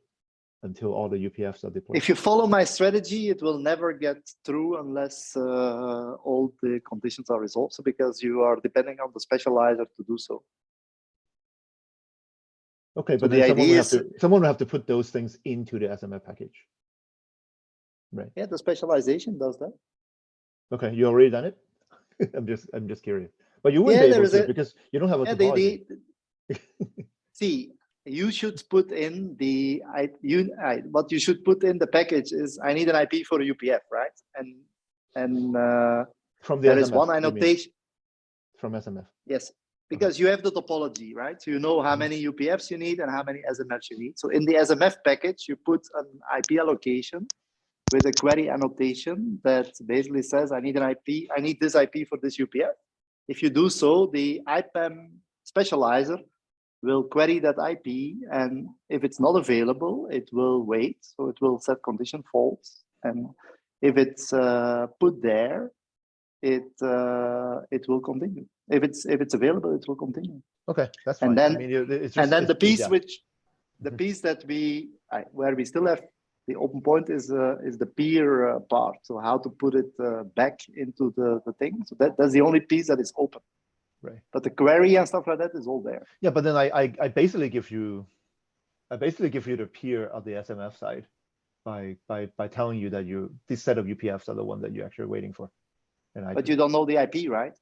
until all the UPFs are deployed. If you follow my strategy, it will never get through unless all the conditions are resolved. So because you are depending on the specializer to do so. Okay, So but the then idea someone will have to put those things into the SMF package. Right. Yeah, the specialization does that. Okay, you already done it? I'm just curious. But you wouldn't Yeah, be there able is to a- because you don't have a Yeah, topology. see, you should put in the what you should put in the package is I need an IP for a UPF, right? And From the there SMF, is one you mean, annotation. from SMF. Yes, because you have the topology, right? So you know how many UPFs you need and how many SMFs you need. So in the SMF package, you put an IP allocation with a query annotation that basically says, I need an IP, I need this IP for this UPF. If you do so, the IPAM specializer will query that IP, and if it's not available, it will wait. So it will set condition false, and if it's put there, it will continue. If it's available, it will continue. Okay, that's fine. And then I mean, it's just, and then the piece yeah. which the piece that where we still have the open point is the peer part. So how to put it back into the thing. So that's the only piece that is open. Right. But the query and stuff like that is all there. Yeah, but then I basically give you the peer of the SMF side by telling you that this set of UPFs are the one that you're actually waiting for. But you don't know the IP, right?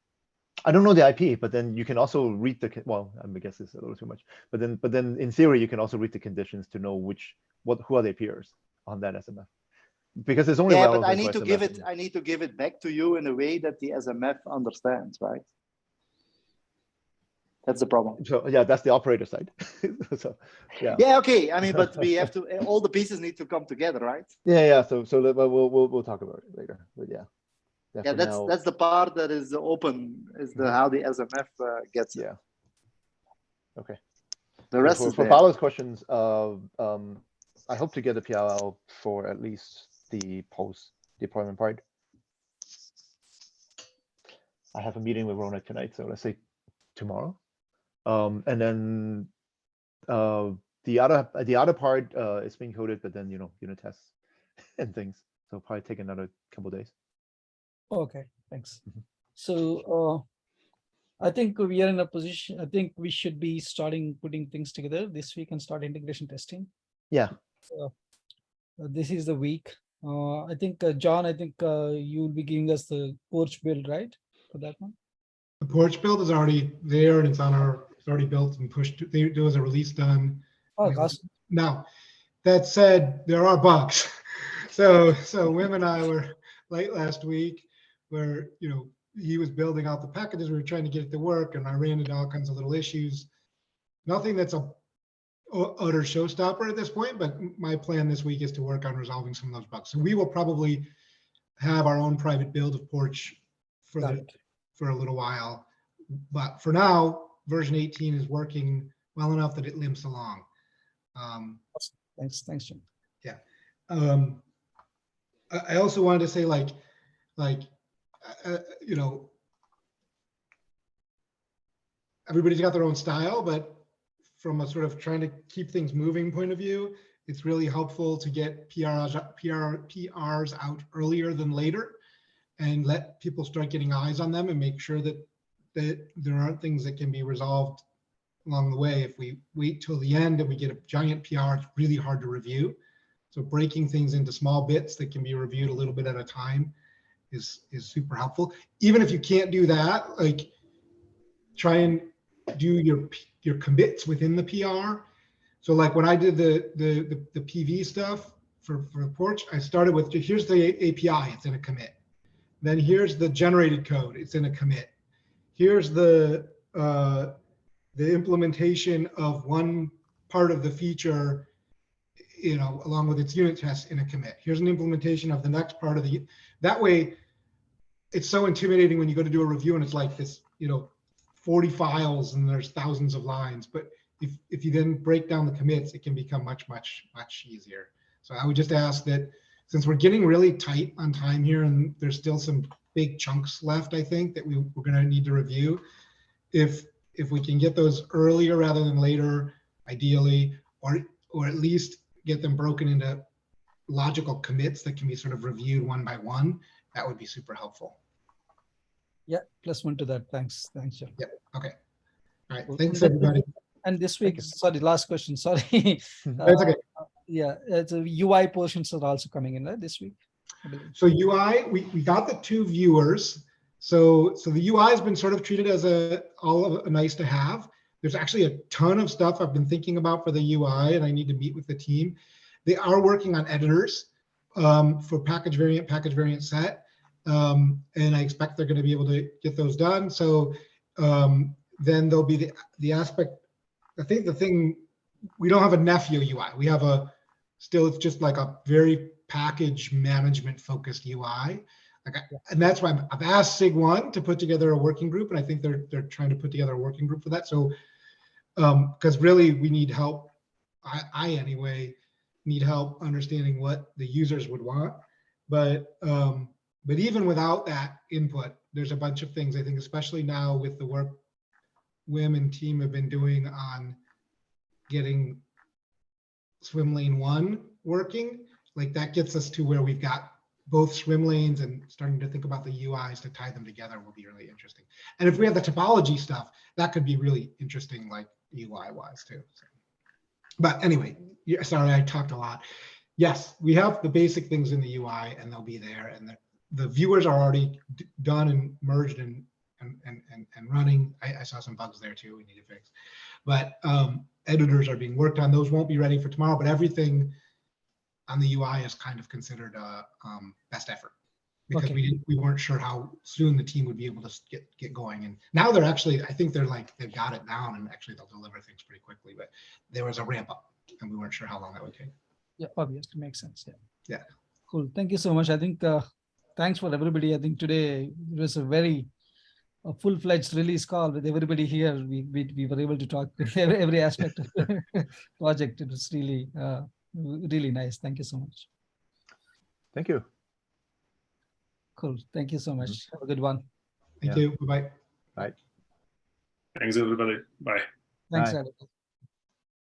I don't know the IP, but then you can also read well, I guess it's a little too much. But then in theory, you can also read the conditions to know who are their peers on that SMF. Because it's only but I relevant need for to SMF. I need to give it back to you in a way that the SMF understands, right? That's the problem. So yeah, that's the operator side. So yeah. Yeah, okay. I mean, but we have to, all the pieces need to come together, right? Yeah. So we'll talk about it later. But yeah. Yeah, that's the part that is open, is how the SMF gets it. Yeah. Okay. The rest is for there. Paolo's questions, I hope to get the PLL for at least the post deployment part. I have a meeting with Ronak tonight, so let's say tomorrow. And then the other part is being coded, but then unit tests and things. So probably take another couple days. Okay, thanks. So I think we are in a position, I think we should be starting putting things together this week and start integration testing. Yeah. This is the week. I think, John, you'll be giving us the Porch build, right? For that one? The Porch build is already there and it's already built and pushed. There was a release done. Oh, awesome. Now, that said, there are bugs. So Wim and I were late last week where, he was building out the packages. We were trying to get it to work and I ran into all kinds of little issues. Nothing that's a utter showstopper at this point, but my plan this week is to work on resolving some of those bugs. So we will probably have our own private build of Porch for a little while. But for now, version 18 is working well enough that it limps along. Thanks, Jim. Yeah. I also wanted to say you know, everybody's got their own style, but from a sort of trying to keep things moving point of view, it's really helpful to get PRs out earlier than later and let people start getting eyes on them and make sure that there aren't things that can be resolved along the way. If we wait till the end and we get a giant PR, it's really hard to review. So breaking things into small bits that can be reviewed a little bit at a time is super helpful. Even if you can't do that, like try and do your commits within the PR. So like when I did the PV stuff for the porch, I started with, here's the API, it's in a commit. Then here's the generated code, it's in a commit. Here's the implementation of one part of the feature, you know, along with its unit tests in a commit. Here's an implementation of the next part of the, that way it's so intimidating when you go to do a review and it's like this, you know, 40 files and there's thousands of lines. But if you then break down the commits, it can become much easier. So I would just ask that, since we're getting really tight on time here and there's still some big chunks left, I think that we're going to need to review. If we can get those earlier rather than later, ideally, or at least get them broken into logical commits that can be sort of reviewed one by one, that would be super helpful. Yeah, +1 to that. Thanks, John. Yeah. Okay. All right. Cool. Thanks, everybody. And this week, you. sorry, last question. Sorry. That's okay. Yeah, the UI portions are also coming in, right, this week? So UI, we got the 2 viewers. So the UI has been sort of treated as a nice to have. There's actually a ton of stuff I've been thinking about for the UI, and I need to meet with the team. They are working on editors for package variant set. And I expect they're going to be able to get those done. So then there'll be the aspect, I think the thing, we don't have a nephew UI. We have still it's just like a very package management focused UI. And that's why I've asked SIG1 to put together a working group, and I think they're trying to put together a working group for that. So because really we need help. I anyway need help understanding what the users would want. But even without that input, there's a bunch of things, I think, especially now with the work Wim and team have been doing on getting swim lane 1 working, like that gets us to where we've got both swim lanes, and starting to think about the UIs to tie them together will be really interesting. And if we have the topology stuff, that could be really interesting, like UI wise too. So. But anyway, yeah, sorry, I talked a lot. Yes, we have the basic things in the UI and they'll be there, and the viewers are already done and merged and running. I saw some bugs there too we need to fix, but editors are being worked on. Those won't be ready for tomorrow, but everything on the UI is kind of considered best effort, because Okay. we weren't sure how soon the team would be able to get going. And now they're actually, I think they've got it down, and actually they'll deliver things pretty quickly, but there was a ramp up and we weren't sure how long that would take. Yeah, obviously makes sense. Yeah. Yeah. Cool. Thank you so much. I think thanks for everybody. I think today it was a very full-fledged release call with everybody here. We were able to talk every aspect of the project. It was really really nice. Thank you so much. Thank you. Cool. Thank you so much. Have a good one. Thank Yeah. you. Bye-bye. Bye. Thanks, everybody. Bye. Thanks, Bye. Adam.